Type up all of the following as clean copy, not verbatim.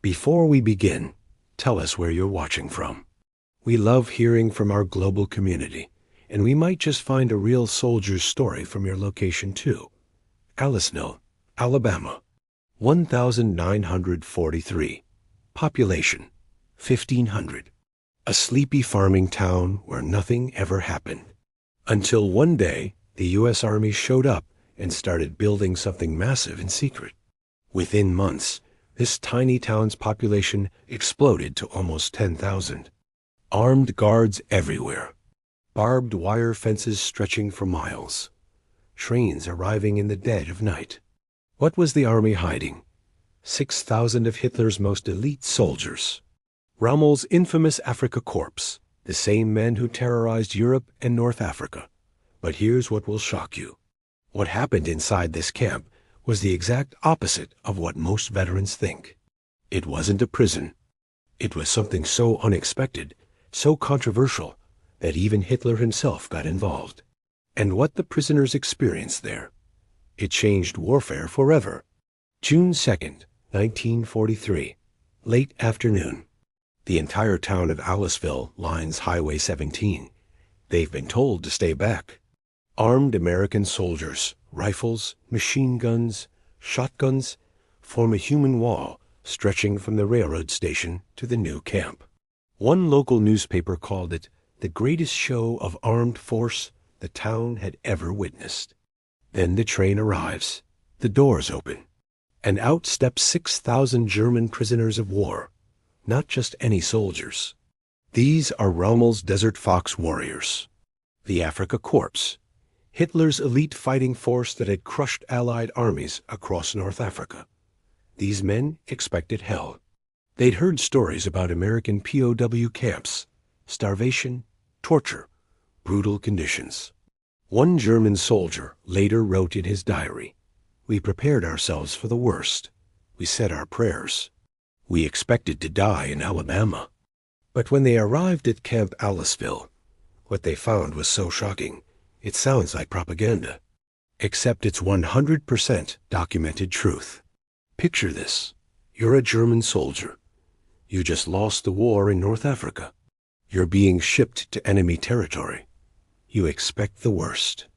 Before we begin, tell us where you're watching from. We love hearing from our global community, and we might just find a real soldier's story from your location too. Aliceville, Alabama, 1,943. Population, 1,500. A sleepy farming town where nothing ever happened. Until one day, the U.S. Army showed up and started building something massive in secret. Within months, this tiny town's population exploded to almost 10,000. Armed guards everywhere. Barbed wire fences stretching for miles. Trains arriving in the dead of night. What was the army hiding? 6,000 of Hitler's most elite soldiers. Rommel's infamous Afrika Korps, the same men who terrorized Europe and North Africa. But here's what will shock you. What happened inside this camp was the exact opposite of what most veterans think. It wasn't a prison. It was something so unexpected, so controversial, that even Hitler himself got involved. And what the prisoners experienced there, it changed warfare forever. June 2nd, 1943, late afternoon. The entire town of Aliceville lines Highway 17. They've been told to stay back. Armed American soldiers, rifles, machine guns, shotguns, form a human wall stretching from the railroad station to the new camp. One local newspaper called it the greatest show of armed force the town had ever witnessed. Then the train arrives, the doors open, and out step 6,000 German prisoners of war, not just any soldiers. These are Rommel's Desert Fox warriors, the Afrika Korps, Hitler's elite fighting force that had crushed Allied armies across North Africa. These men expected hell. They'd heard stories about American POW camps, starvation, torture, brutal conditions. One German soldier later wrote in his diary, "We prepared ourselves for the worst. We said our prayers. We expected to die in Alabama." But when they arrived at Camp Aliceville, what they found was so shocking, it sounds like propaganda. Except it's 100% documented truth. Picture this. You're a German soldier. You just lost the war in North Africa. You're being shipped to enemy territory. You expect the worst.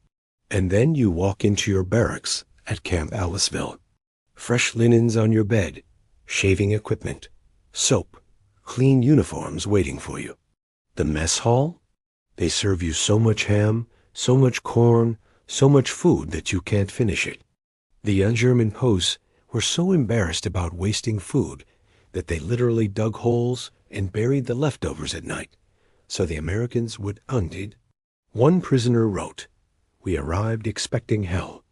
And then you walk into your barracks at Camp Aliceville. Fresh linens on your bed, shaving equipment, soap, clean uniforms waiting for you. The mess hall? They serve you so much ham, so much corn, so much food that you can't finish it. The young German POWs were so embarrassed about wasting food that they literally dug holes and buried the leftovers at night, so the Americans would uneat. One prisoner wrote, "We arrived expecting hell.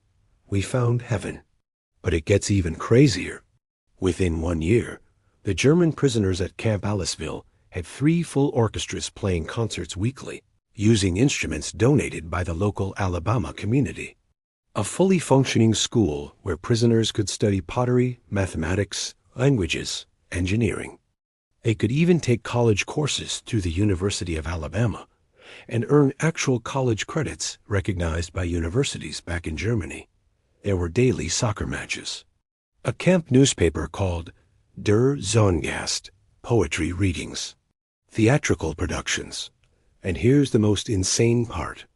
We found heaven." But it gets even crazier. Within 1 year, the German prisoners at Camp Aliceville had 3 full orchestras playing concerts weekly, using instruments donated by the local Alabama community. A fully functioning school where prisoners could study pottery, mathematics, languages, engineering. They could even take college courses through the University of Alabama and earn actual college credits recognized by universities back in Germany. There were daily soccer matches. A camp newspaper called Der Sonnengast, poetry readings, theatrical productions. And here's the most insane part.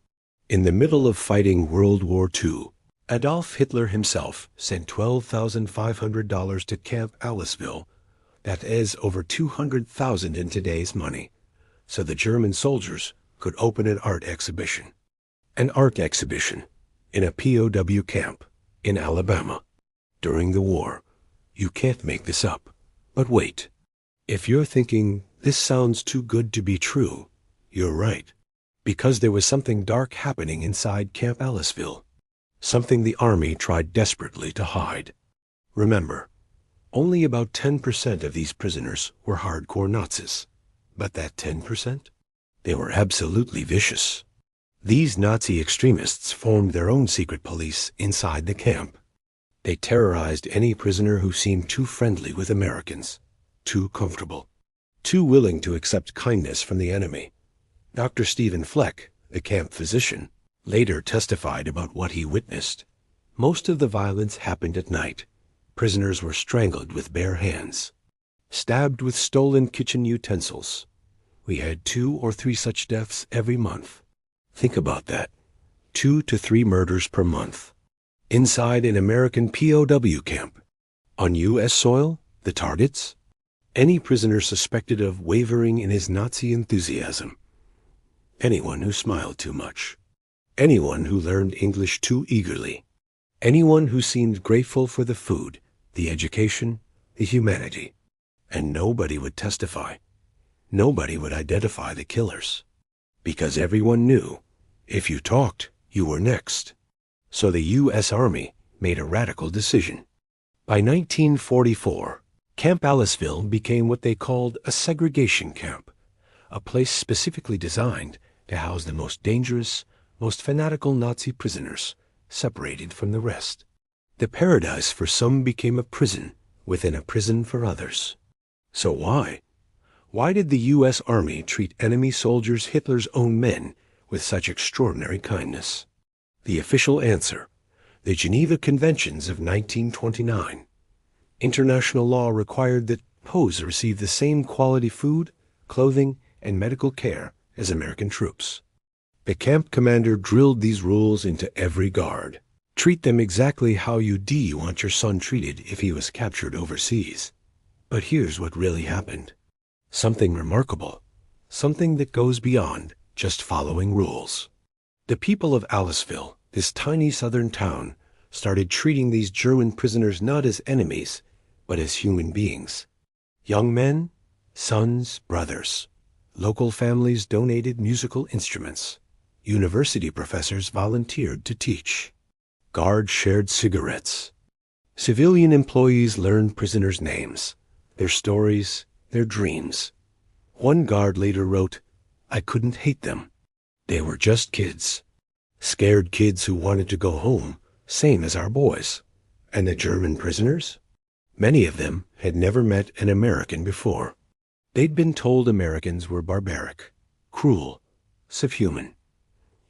In the middle of fighting World War II, Adolf Hitler himself sent $12,500 to Camp Aliceville, that is over $200,000 in today's money, so the German soldiers could open an art exhibition. An art exhibition in a POW camp in Alabama during the war. You can't make this up. But wait, if you're thinking, this sounds too good to be true, you're right. Because there was something dark happening inside Camp Aliceville. Something the Army tried desperately to hide. Remember, only about 10% of these prisoners were hardcore Nazis. But that 10%? They were absolutely vicious. These Nazi extremists formed their own secret police inside the camp. They terrorized any prisoner who seemed too friendly with Americans, too comfortable, too willing to accept kindness from the enemy. Dr. Stephen Fleck, the camp physician, later testified about what he witnessed. Most of the violence happened at night. Prisoners were strangled with bare hands. stabbed with stolen kitchen utensils. We had 2 or 3 such deaths every month. Think about that. 2 to 3 murders per month. Inside an American POW camp. On U.S. soil, the targets? Any prisoner suspected of wavering in his Nazi enthusiasm. Anyone who smiled too much. Anyone who learned English too eagerly. Anyone who seemed grateful for the food, the education, the humanity. And nobody would testify. Nobody would identify the killers. Because everyone knew, if you talked, you were next. So the U.S. Army made a radical decision. By 1944, Camp Aliceville became what they called a segregation camp, a place specifically designed to house the most dangerous, most fanatical Nazi prisoners, separated from the rest. The paradise for some became a prison within a prison for others. So why? Why did the U.S. Army treat enemy soldiers, Hitler's own men, with such extraordinary kindness? The official answer: the Geneva Conventions of 1929. International law required that POWs receive the same quality food, clothing, and medical care as American troops. The camp commander drilled these rules into every guard. Treat them exactly how you'd want your son treated if he was captured overseas. But here's what really happened. Something remarkable. Something that goes beyond just following rules. The people of Aliceville, this tiny southern town, started treating these German prisoners not as enemies, but as human beings. Young men, sons, brothers. Local families donated musical instruments. University professors volunteered to teach. Guards shared cigarettes. Civilian employees learned prisoners' names, their stories, their dreams. One guard later wrote, "I couldn't hate them. They were just kids. Scared kids who wanted to go home, same as our boys." And the German prisoners? Many of them had never met an American before. They'd been told Americans were barbaric, cruel, subhuman.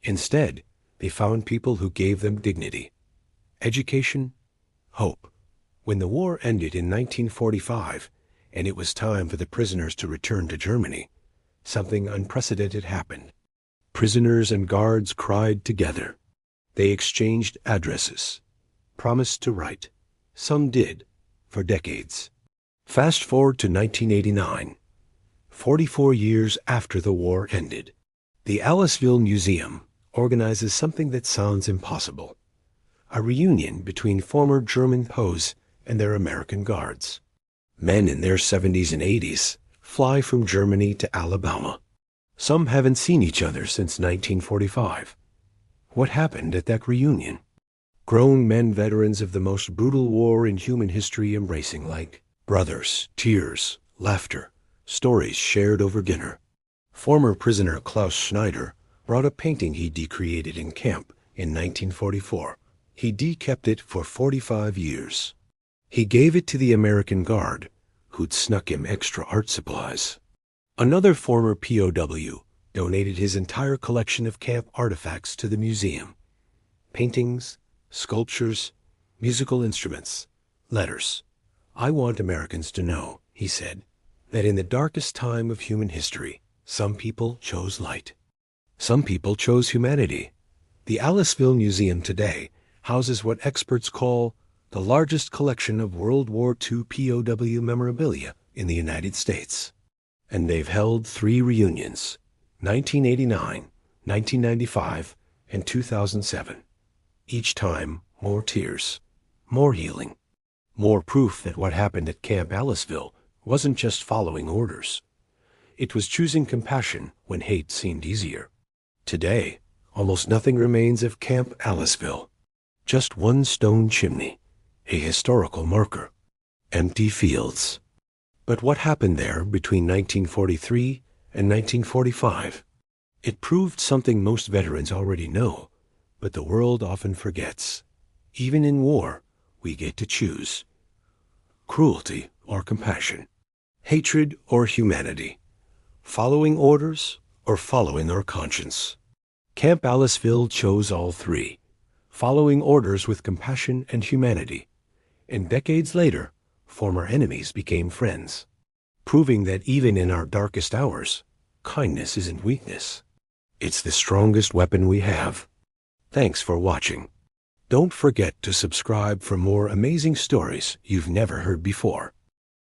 Instead, they found people who gave them dignity, education, hope. When the war ended in 1945, and it was time for the prisoners to return to Germany, something unprecedented happened. Prisoners and guards cried together. They exchanged addresses, promised to write. Some did, for decades. Fast forward to 1989, 44 years after the war ended. The Aliceville Museum organizes something that sounds impossible. A reunion between former German POWs and their American guards. Men in their 70s and 80s fly from Germany to Alabama. Some haven't seen each other since 1945. What happened at that reunion? Grown men, veterans of the most brutal war in human history, embracing like brothers, tears, laughter, stories shared over dinner. Former prisoner Klaus Schneider brought a painting he decreated in camp in 1944. He kept it for 45 years. He gave it to the American guard, who'd snuck him extra art supplies. Another former POW donated his entire collection of camp artifacts to the museum. Paintings, sculptures, musical instruments, letters. "I want Americans to know," he said, "that in the darkest time of human history, some people chose light. Some people chose humanity." The Aliceville Museum today houses what experts call the largest collection of World War II POW memorabilia in the United States. And they've held 3 reunions, 1989, 1995, and 2007. Each time, more tears, more healing, more proof that what happened at Camp Aliceville wasn't just following orders. It was choosing compassion when hate seemed easier. Today, almost nothing remains of Camp Aliceville. Just one stone chimney, a historical marker, empty fields. But what happened there between 1943 and 1945? It proved something most veterans already know, but the world often forgets. Even in war, we get to choose. Cruelty or compassion. Hatred or humanity. Following orders or following our conscience. Camp Aliceville chose all 3, following orders with compassion and humanity. And decades later, former enemies became friends. proving that even in our darkest hours, kindness isn't weakness. It's the strongest weapon we have. Thanks for watching. Don't forget to subscribe for more amazing stories you've never heard before.